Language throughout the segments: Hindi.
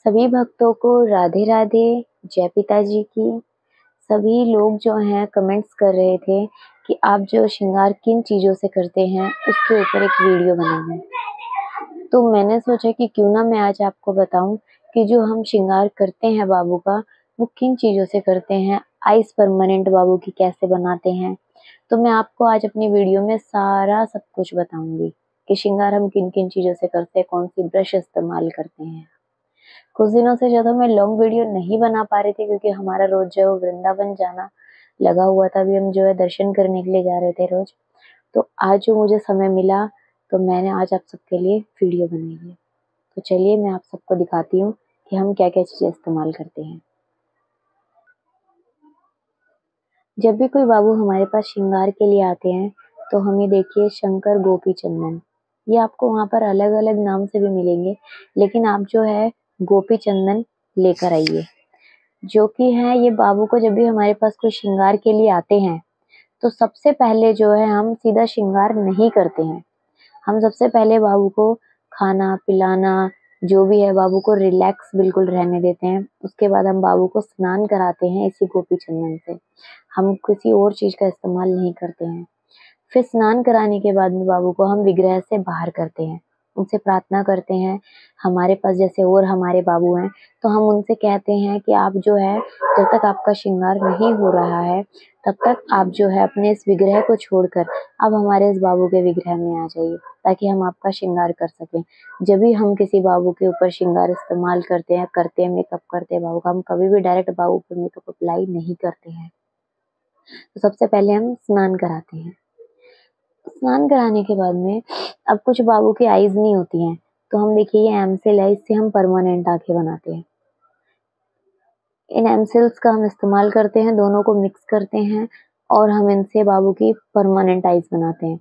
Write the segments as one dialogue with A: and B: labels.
A: सभी भक्तों को राधे राधे, जय पिताजी की। सभी लोग जो हैं कमेंट्स कर रहे थे कि आप जो श्रृंगार किन चीज़ों से करते हैं, उसके ऊपर एक वीडियो बनाएँ। तो मैंने सोचा कि क्यों ना मैं आज आपको बताऊँ कि जो हम श्रृंगार करते हैं बाबू का, वो किन चीज़ों से करते हैं, आइस परमानेंट बाबू की कैसे बनाते हैं। तो मैं आपको आज अपनी वीडियो में सारा सब कुछ बताऊँगी कि श्रृंगार हम किन-किन चीज़ों से करते हैं, कौन-सी ब्रश इस्तेमाल करते हैं। कुछ दिनों से जो था मैं लॉन्ग वीडियो नहीं बना पा रही थी क्योंकि हमारा रोज़ जो है वो वृंदावन जाना लगा हुआ था। अभी हम जो है दर्शन करने के लिए जा रहे थे रोज़। तो आज जो मुझे समय मिला तो मैंने आज आप सबके लिए वीडियो बनाई है। तो चलिए मैं आप सबको दिखाती हूँ कि हम क्या-क्या चीज़ें इस्तेमाल करते हैं। जब भी कोई बाबू हमारे पास श्रृंगार के लिए आते हैं तो हम ये देखिए शंकर गोपी चंदन, ये आपको वहाँ पर अलग-अलग नाम से भी मिलेंगे, लेकिन आप जो है गोपी चंदन लेकर आइए। जो कि है ये बाबू को जब भी हमारे पास कोई श्रृंगार के लिए आते हैं, तो सबसे पहले जो है हम सीधा श्रृंगार नहीं करते हैं। हम सबसे पहले बाबू को खाना-पिलाना, जो भी है बाबू को रिलैक्स बिल्कुल रहने देते हैं। उसके बाद हम बाबू को स्नान कराते हैं इसी गोपी चंदन से। हम किसी और चीज़ का इस्तेमाल नहीं करते हैं। फिर स्नान कराने के बाद में बाबू को हम विग्रह से बाहर करते हैं। उनसे प्रार्थना करते हैं, हमारे पास जैसे और हमारे बाबू हैं, तो हम उनसे कहते हैं कि आप जो है जब तक आपका श्रृंगार नहीं हो रहा है, तब तक आप जो है अपने इस विग्रह को छोड़कर अब हमारे इस बाबू के विग्रह में आ जाइए, ताकि हम आपका श्रृंगार कर सकें। जब भी हम किसी बाबू के ऊपर श्रृंगार इस्तेमाल करते हैं, मेकअप करते हैं बाबू का, हम कभी भी डायरेक्ट बाबू पे मेकअप अप्लाई नहीं करते हैं। तो सबसे पहले हम स्नान कराते हैं। स्नान कराने के बाद में अब कुछ बाबू की आईज नहीं होती हैं, तो हम देखिए ये एमसिल है, इससे हम परमानेंट आँखें बनाते हैं। इन एमसिल्स का हम इस्तेमाल करते हैं, दोनों को मिक्स करते हैं और हम इनसे बाबू की परमानेंट आईज बनाते हैं।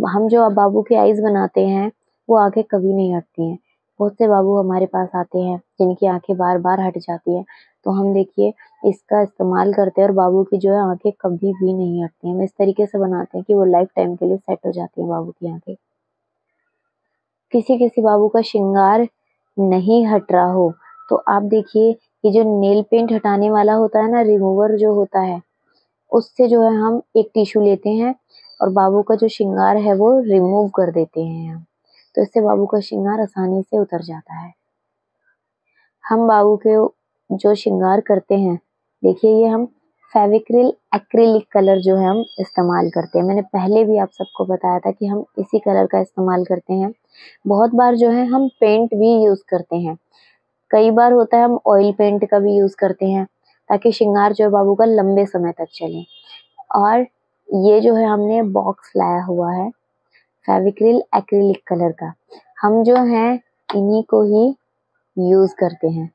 A: हम जो अब बाबू की आईज बनाते हैं, वो आँखें कभी नहीं हटती हैं। बहुत से बाबू हमारे पास आते हैं, जिनकी आँखें बार-बार हट जाती हैं, तो हम देखिए इसका इस्तेमाल करते हैं और बाबू की जो है आँखें कभी भी नहीं हटती हैं। हम इस तरीके से बनाते हैं कि वो लाइफ टाइम के लिए सेट हो जाती हैं बाबू की आँखें। किसी-किसी बाबू का श्रृंगार नहीं हट रहा हो, तो आप देखिए ये जो नेल पेंट हटाने वाला होता है ना, रिमूवर जो होता है, उससे जो है हम एक टिश्यू लेते हैं और बाबू का जो श्रृंगार है वो रिमूव कर देते हैं हम। तो इससे बाबू का श्रृंगार आसानी से उतर जाता है। हम बाबू के जो श्रृंगार करते हैं, देखिए ये हम फेविक्रिल एक्रिलिक कलर जो है हम इस्तेमाल करते हैं। मैंने पहले भी आप सबको बताया था कि हम इसी कलर का इस्तेमाल करते हैं। बहुत बार जो है हम पेंट भी यूज़ करते हैं। कई बार होता है हम ऑयल पेंट का भी यूज़ करते हैं, ताकि श्रृंगार जो है बाबू का लंबे समय तक चले। और ये जो है हमने बॉक्स लाया हुआ है फेविक्रिल एक्रिलिक कलर का। हम जो है इन्हीं को ही यूज़ करते हैं।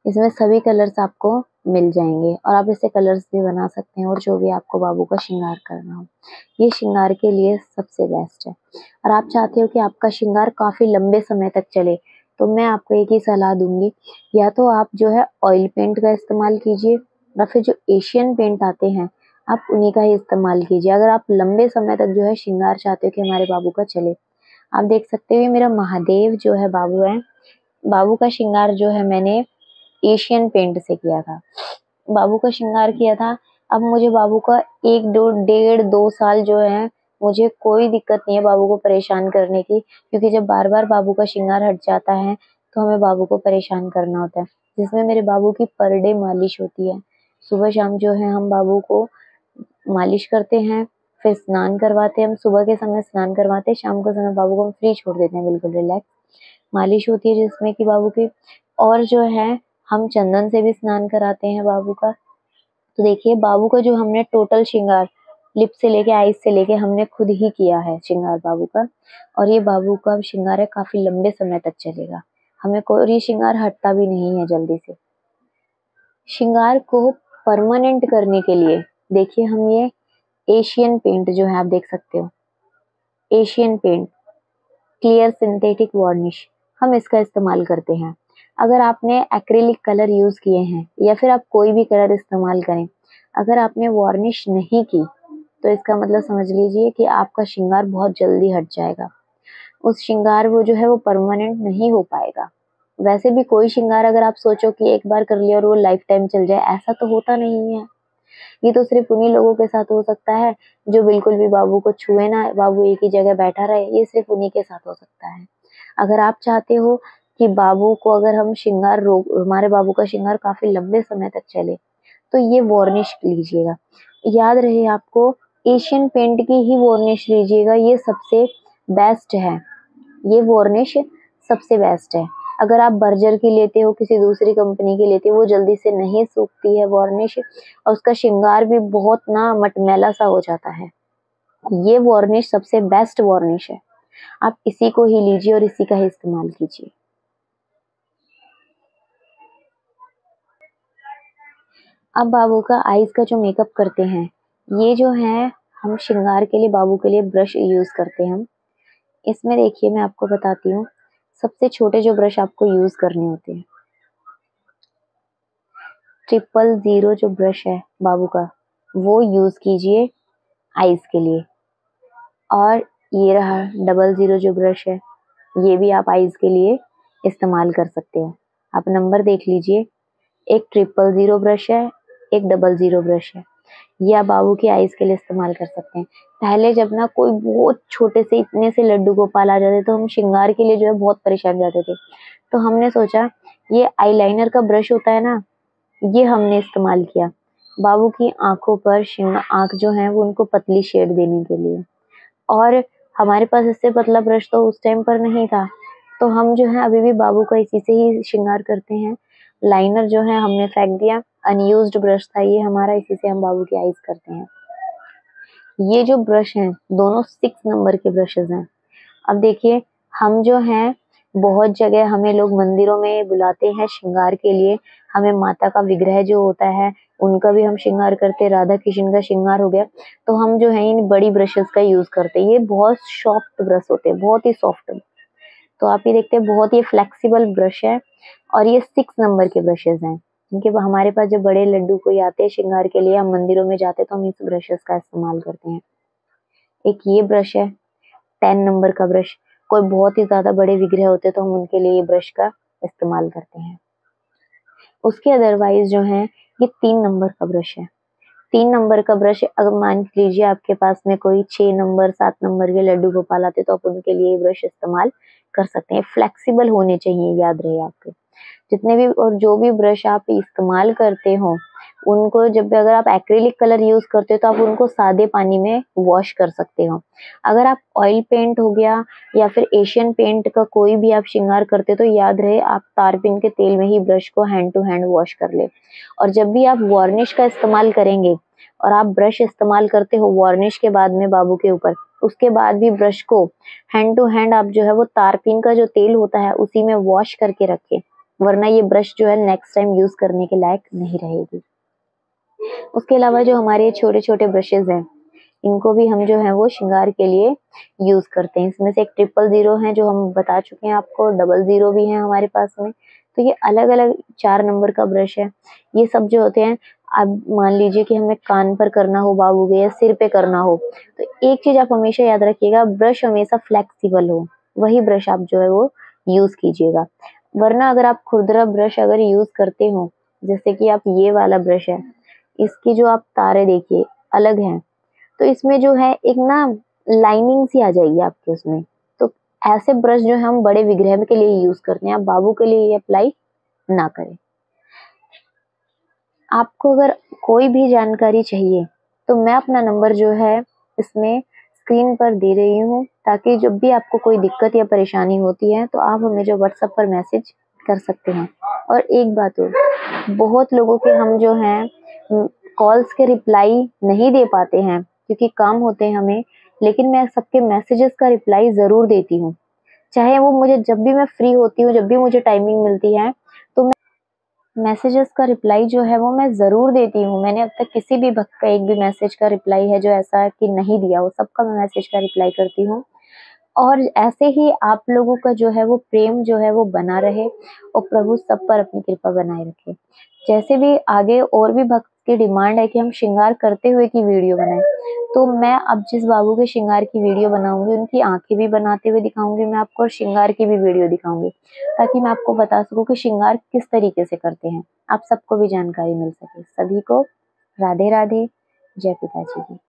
A: इसमें सभी कलर्स आपको मिल जाएँगे और आप इससे कलर्स भी बना सकते हैं और जो भी आपको बाबू का श्रृंगार करना हो। ये श्रृंगार के लिए सबसे बेस्ट है। और आप चाहते हो कि आपका श्रृंगार काफ़ी लंबे समय तक चले, तो मैं आपको एक ही सलाह दूँगी, या तो आप जो है ऑयल पेंट का इस्तेमाल कीजिए या फिर जो एशियन पेंट आते हैं, आप उन्हीं का ही इस्तेमाल कीजिए। अगर आप लंबे समय तक जो है श्रृंगार चाहते हो कि हमारे बाबू का चले। आप देख सकते हो ये मेरा महादेव जो है बाबू है, बाबू का श्रृंगार जो है मैंने एशियन पेंट से किया था। बाबू का श्रृंगार किया था, अब मुझे बाबू का 1 डो डेढ़ 2 साल जो है, मुझे कोई दिक्कत नहीं है बाबू को परेशान करने की, क्योंकि जब बार-बार बाबू का श्रृंगार हट जाता है, तो हमें बाबू को परेशान करना होता है। जिसमें मेरे बाबू की पर डे मालिश होती है। सुबह-शाम जो है हम बाबू को मालिश करते हैं, फिर स्नान करवाते हैं। हम सुबह के समय स्नान करवाते हैं, शाम के समय बाबू को हम फ्री छोड़ देते हैं बिल्कुल रिलैक्स। मालिश होती है जिसमें कि बाबू की, और जो है हम चंदन से भी स्नान कराते हैं बाबू का। तो देखिए बाबू का जो हमने टोटल श्रृंगार लिप से लेके आईज से लेके हमने खुद ही किया है श्रृंगार बाबू का, और ये बाबू का अब श्रृंगार है काफ़ी लंबे समय तक चलेगा। हमें कोई, और ये श्रृंगार हटता भी नहीं है जल्दी से। श्रृंगार को परमानेंट करने के लिए देखिए हम ये एशियन पेंट जो है आप देख सकते हो, Asian paint clear synthetic varnish, हम इसका इस्तेमाल करते हैं। अगर आपने एक्रिलिक कलर यूज़ किए हैं या फिर आप कोई भी कलर इस्तेमाल करें, अगर आपने वार्निश नहीं की, तो इसका मतलब समझ लीजिए कि आपका श्रृंगार बहुत जल्दी हट जाएगा। उस श्रृंगार वो जो है वो परमानेंट नहीं हो पाएगा। वैसे भी कोई श्रृंगार अगर आप सोचो कि एक बार कर लिया और वो लाइफ टाइम चल जाए, ऐसा तो होता नहीं है। ये तो सिर्फ उन्हीं लोगों के साथ हो सकता है जो बिल्कुल भी बाबू को छुए ना, बाबू एक ही जगह बैठा रहे, ये सिर्फ उन्हीं के साथ हो सकता है। अगर आप चाहते हो कि बाबू को अगर हम श्रृंगार रोक हमारे बाबू का श्रृंगार काफी लंबे समय तक चले, तो ये वार्निश लीजिएगा। याद रहे आपको, एशियन पेंट की ही वार्निश लीजिएगा, ये सबसे बेस्ट है। ये वार्निश सबसे बेस्ट है। अगर आप बर्जर की लेते हो, किसी दूसरी कंपनी की लेते हो, वो जल्दी से नहीं सूखती है वार्निश, और उसका श्रृंगार भी बहुत ना मटमैला सा हो जाता है। ये वार्निश सबसे बेस्ट वार्निश है। आप इसी को ही लीजिए और इसी का ही इस्तेमाल कीजिए। अब बाबू का आईज का जो मेकअप करते हैं, ये जो है हम श्रृंगार के लिए बाबू के लिए ब्रश यूज करते हैं हम। इसमें देखिए मैं आपको बताती हूँ, सबसे छोटे जो ब्रश आपको यूज करने होते हैं, 000 जो ब्रश है बाबू का, वो यूज कीजिए आईज के लिए। और ये रहा 00 जो ब्रश है, ये भी आप आईज के लिए इस्तेमाल कर सकते हो। आप नंबर देख लीजिए, एक 000 ब्रश है, एक 00 ब्रश है। ये आप बाबू की आईज के लिए इस्तेमाल कर सकते हैं। पहले जब ना कोई बहुत छोटे से इतने से लड्डू गोपाल आ जाते, तो हम श्रृंगार के लिए जो है बहुत परेशान जाते थे। तो हमने सोचा ये आईलाइनर का ब्रश होता है ना, ये हमने इस्तेमाल किया बाबू की आंखों पर, आंख जो है वो उनको पतली शेड देने के लिए। और हमारे पास इससे पतला ब्रश तो उस टाइम पर नहीं था, तो हम जो है अभी भी बाबू का इसी से ही श्रृंगार करते हैं। लाइनर जो है हमने फेंक दिया, अनयूज्ड ब्रश था ये हमारा, इसी से हम बाबू की आईज करते हैं। ये जो ब्रश हैं दोनों 6 नंबर के ब्रशेस हैं। अब देखिए, हम जो हैं बहुत जगह हमें लोग मंदिरों में बुलाते हैं श्रृंगार के लिए। हमें माता का विग्रह जो होता है उनका भी हम श्रृंगार करते हैं, राधा कृष्ण का श्रृंगार हो गया, तो हम जो है इन बड़ी ब्रशेस का यूज करते हैं। ये बहुत सॉफ्ट ब्रश होते हैं, बहुत ही सॉफ्ट। तो आप ये देखते हैं बहुत ही फ्लेक्सिबल ब्रश है, और ये 6 नंबर के ब्रशेस हैं। क्योंकि हमारे पास जो बड़े लड्डू कोई आते हैं श्रृंगार के लिए, हम मंदिरों में जाते हैं तो हम इस ब्रशेस का इस्तेमाल करते हैं। एक ये ब्रश है 10 नंबर का ब्रश, कोई बहुत ही ज्यादा बड़े विग्रह होते हैं तो हम उनके लिए ये ब्रश का इस्तेमाल करते हैं। उसके अदरवाइज जो है ये 3 नंबर का ब्रश है। 3 नंबर का ब्रश, अगर मान लीजिए आपके पास में कोई 6 नंबर 7 नंबर के लड्डू गोपाल आते तो आप उनके लिए ये ब्रश इस्तेमाल कर सकते हैं। फ्लेक्सिबल होने चाहिए, याद रहे आपके जितने भी और जो भी ब्रश आप इस्तेमाल करते हो, उनको जब भी अगर आप एक्रिलिक कलर यूज करते हो तो आप उनको सादे पानी में वॉश कर सकते हो। अगर आप ऑयल पेंट हो गया या फिर एशियन पेंट का कोई भी आप श्रृंगार करते हो, तो याद रहे आप तारपीन के तेल में ही ब्रश को हैंड टू हैंड वॉश कर ले। और जब भी आप वार्निश का इस्तेमाल करेंगे और आप ब्रश इस्तेमाल करते हो वार्निश के बाद में बाबू के ऊपर, उसके बाद भी ब्रश को हैंड टू हैंड आप जो है वो तारपीन का जो तेल होता है उसी में वॉश करके रखें, वरना ये ब्रश जो है नेक्स्ट टाइम यूज करने के लायक नहीं रहेगी। उसके अलावा जो हमारे छोटे छोटे ब्रशेज हैं, इनको भी हम जो है वो श्रृंगार के लिए यूज करते हैं। इसमें से एक 000 है जो हम बता चुके हैं आपको, 00 भी है हमारे पास में। तो ये अलग अलग 4 नंबर का ब्रश है। ये सब जो होते हैं, अब मान लीजिए कि हमें कान पर करना हो बाबू के या सिर पे करना हो, तो एक चीज आप हमेशा याद रखिएगा, ब्रश हमेशा फ्लेक्सिबल हो, वही ब्रश आप जो है वो यूज कीजिएगा। वरना अगर आप खुरदरा ब्रश अगर यूज करते हो, जैसे कि आप ये वाला ब्रश है, इसकी जो आप तारे देखिए अलग हैं, तो इसमें जो है एक ना लाइनिंग सी आ जाएगी आपके उसमें। तो ऐसे ब्रश जो है हम बड़े विग्रह के लिए यूज करते हैं, आप बाबू के लिए ये अप्लाई ना करें। आपको अगर कोई भी जानकारी चाहिए तो मैं अपना नंबर जो है इसमें स्क्रीन पर दे रही हूँ, ताकि जब भी आपको कोई दिक्कत या परेशानी होती है तो आप हमें जो व्हाट्सएप पर मैसेज कर सकते हैं। और एक बात और, बहुत लोगों के हम जो हैं कॉल्स के रिप्लाई नहीं दे पाते हैं क्योंकि काम होते हैं हमें, लेकिन मैं सबके मैसेजेस का रिप्लाई जरूर देती हूँ। चाहे वो मुझे जब भी मैं फ्री होती हूँ, जब भी मुझे टाइमिंग मिलती है, तो मैसेजेस का रिप्लाई जो है वो मैं ज़रूर देती हूँ। मैंने अब तक किसी भी भक्त का एक भी मैसेज का रिप्लाई है जो ऐसा है कि नहीं दिया हो, सबका मैं मैसेज का रिप्लाई करती हूँ। और ऐसे ही आप लोगों का जो है वो प्रेम जो है वो बना रहे और प्रभु सब पर अपनी कृपा बनाए रखे। जैसे भी आगे और भी भक्त सबकी डिमांड है कि हम श्रृंगार करते हुए की वीडियो बनाएं। तो मैं अब जिस बाबू के श्रृंगार की वीडियो बनाऊंगी उनकी आंखें भी बनाते हुए दिखाऊंगी मैं आपको और श्रृंगार की भी वीडियो दिखाऊंगी, ताकि मैं आपको बता सकूं कि श्रृंगार किस तरीके से करते हैं, आप सबको भी जानकारी मिल सके। सभी को राधे राधे, जय पिताजी की।